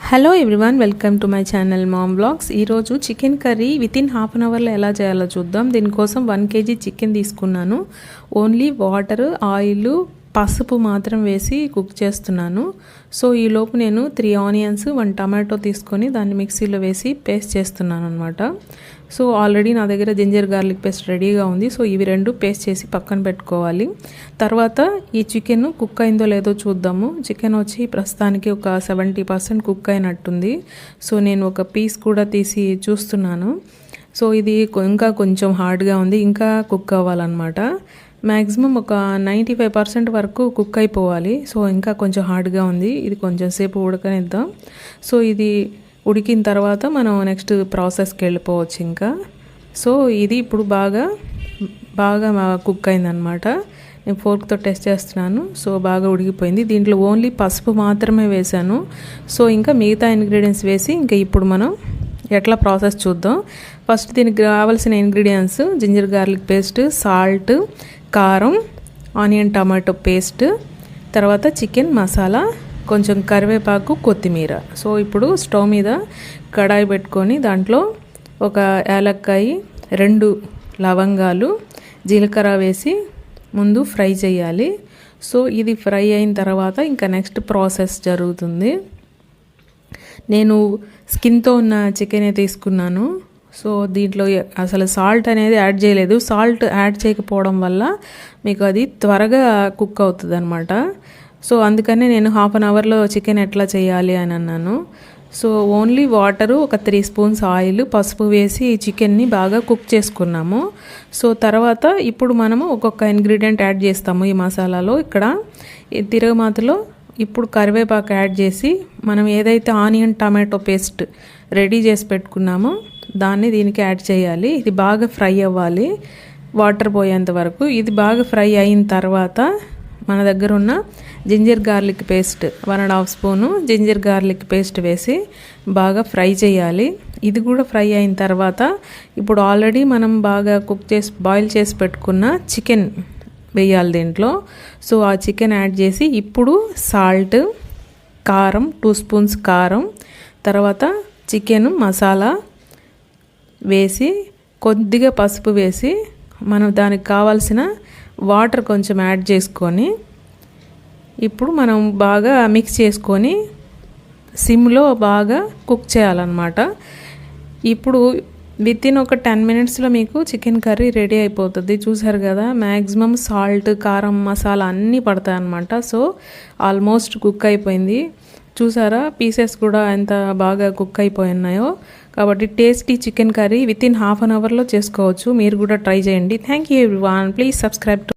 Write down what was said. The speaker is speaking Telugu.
Hello everyone, welcome to my channel mom vlogs. ఈరోజు chicken curry within half an అవర్లో ఎలా చేయాలో చూద్దాం. దీనికోసం 1 kg చికెన్ తీసుకున్నాను. ఓన్లీ వాటర్, ఆయిల్, పసుపు మాత్రం వేసి కుక్ చేస్తున్నాను. సో ఈలోపు నేను 3 ఆనియన్స్, 1 టమాటో తీసుకొని దాన్ని మిక్సీలో వేసి పేస్ట్ చేస్తున్నాను అనమాట. సో ఆల్రెడీ నా దగ్గర జింజర్ గార్లిక్ పేస్ట్ రెడీగా ఉంది. సో ఇవి 2 పేస్ట్ చేసి పక్కన పెట్టుకోవాలి. తర్వాత ఈ చికెన్ కుక్ అయిందో లేదో చూద్దాము. చికెన్ వచ్చి ప్రస్తుతానికి ఒక 70% కుక్ అయినట్టుంది. సో నేను ఒక పీస్ కూడా తీసి చూస్తున్నాను. సో ఇది ఇంకా కొంచెం హార్డ్గా ఉంది, ఇంకా కుక్ అవ్వాలన్నమాట. మ్యాక్సిమం ఒక 95% వరకు కుక్ అయిపోవాలి. సో ఇంకా కొంచెం హార్డ్గా ఉంది, ఇది కొంచెం సేపు ఉడకనిద్దాం. సో ఇది ఉడికిన తర్వాత మనం నెక్స్ట్ ప్రాసెస్కి వెళ్ళిపోవచ్చు ఇంకా. సో ఇది ఇప్పుడు బాగా కుక్ అయిందనమాట. నేను ఫోర్క్తో టెస్ట్ చేస్తున్నాను. సో బాగా ఉడికిపోయింది. దీంట్లో ఓన్లీ పసుపు మాత్రమే వేశాను. సో ఇంకా మిగతా ఇంగ్రీడియంట్స్ వేసి ఇంకా ఇప్పుడు మనం ఎట్లా ప్రాసెస్ చూద్దాం. ఫస్ట్ దీనికి కావాల్సిన ingredients ginger garlic paste, salt, కారం, ఆనియన్ టమాటో పేస్ట్, తర్వాత చికెన్ మసాలా, కొంచెం కరివేపాకు, కొత్తిమీర. సో ఇప్పుడు స్టవ్ మీద కడాయి పెట్టుకొని దాంట్లో ఒక యాలక్కాయ, 2 లవంగాలు, జీలకర్ర వేసి ముందు ఫ్రై చేయాలి. సో ఇది ఫ్రై అయిన తర్వాత ఇంకా నెక్స్ట్ ప్రాసెస్ జరుగుతుంది. నేను స్కిన్తో ఉన్న చికెనే తీసుకున్నాను. సో దీంట్లో అసలు సాల్ట్ అనేది యాడ్ చేయలేదు. సాల్ట్ యాడ్ చేయకపోవడం వల్ల మీకు అది త్వరగా కుక్ అవుతుంది అనమాట. సో అందుకనే నేను హాఫ్ అన్ అవర్లో చికెన్ ఎట్లా చేయాలి అని అన్నాను. సో ఓన్లీ వాటరు, ఒక 3 స్పూన్స్ ఆయిల్, పసుపు వేసి చికెన్ని బాగా కుక్ చేసుకున్నాము. సో తర్వాత ఇప్పుడు మనము ఒక్కొక్క ఇంగ్రీడియంట్ యాడ్ చేస్తాము ఈ మసాలాలో. ఇక్కడ ఈ తిరగమాతలో ఇప్పుడు కరివేపాకు యాడ్ చేసి మనం ఏదైతే ఆనియన్ టమాటో పేస్ట్ రెడీ చేసి పెట్టుకున్నామో దాన్ని దీనికి యాడ్ చేయాలి. ఇది బాగా ఫ్రై అవ్వాలి వాటర్ పోయేంత వరకు. ఇది బాగా ఫ్రై అయిన తర్వాత మన దగ్గర ఉన్న ginger garlic paste 1.5 spoon ginger garlic paste వేసి బాగా ఫ్రై చేయాలి. ఇది కూడా ఫ్రై అయిన తర్వాత ఇప్పుడు ఆల్రెడీ మనం బాగా బాయిల్ చేసి పెట్టుకున్న చికెన్ వేయాలి దీంట్లో. సో ఆ చికెన్ యాడ్ చేసి ఇప్పుడు సాల్ట్, కారం, 2 స్పూన్స్ కారం, తర్వాత చికెన్ మసాలా వేసి కొద్దిగా పసుపు వేసి మనం దానికి కావాల్సిన వాటర్ కొంచెం యాడ్ చేసుకొని ఇప్పుడు మనం బాగా మిక్స్ చేసుకొని సిమ్లో బాగా కుక్ చేయాలన్నమాట. ఇప్పుడు వితిన్ ఒక 10 మినిట్స్లో మీకు చికెన్ కర్రీ రెడీ అయిపోతుంది. చూసారు కదా, మ్యాక్సిమం సాల్ట్, కారం, మసాలా అన్నీ పడతాయి అన్నమాట. సో ఆల్మోస్ట్ కుక్ అయిపోయింది. చూసారా పీసెస్ కూడా ఎంత బాగా కుక్ అయిపోయి ఉన్నాయో. కాబట్టి tasty chicken curry within half an అవర్లో చేసుకోవచ్చు. మీరు కూడా ట్రై చేయండి. Thank you everyone. Please subscribe to